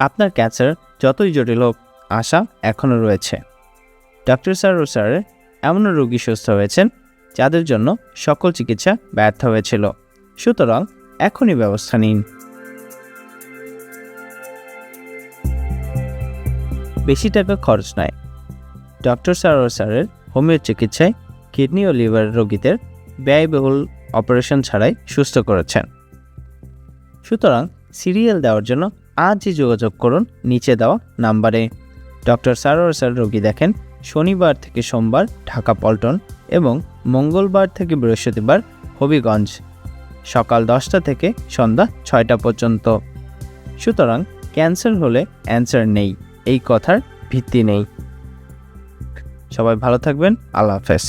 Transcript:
আপনার ক্যান্সার যতই জটিল হোক, আশা এখনও রয়েছে। ডক্টর সারোয়ার স্যারের এমন রোগী সুস্থ হয়েছেন যাদের জন্য সকল চিকিৎসা ব্যর্থ হয়েছিল। সুতরাং এখনই ব্যবস্থা নিন। বেশি টাকা খরচ নয়। ডক্টর সারোয়ার স্যারের হোমিও চিকিৎসায় কিডনি ও লিভার রোগীদের ব্যয়বহুল অপারেশন ছাড়াই সুস্থ করেছেন। সুতরাং সিরিয়াল দেওয়ার জন্য আজই যোগাযোগ করুন নিচে দেওয়া নাম্বারে। ডক্টর সারোয়ার স্যার রোগী দেখেন শনিবার থেকে সোমবার ঢাকা পল্টন এবং মঙ্গলবার থেকে বৃহস্পতিবার হবিগঞ্জ, সকাল 10টা থেকে সন্ধ্যা 6টা পর্যন্ত। সুতরাং ক্যান্সার হলে অ্যান্সার নেই, এই কথার ভিত্তি নেই। সবাই ভালো থাকবেন। আল্লাহ হাফেজ।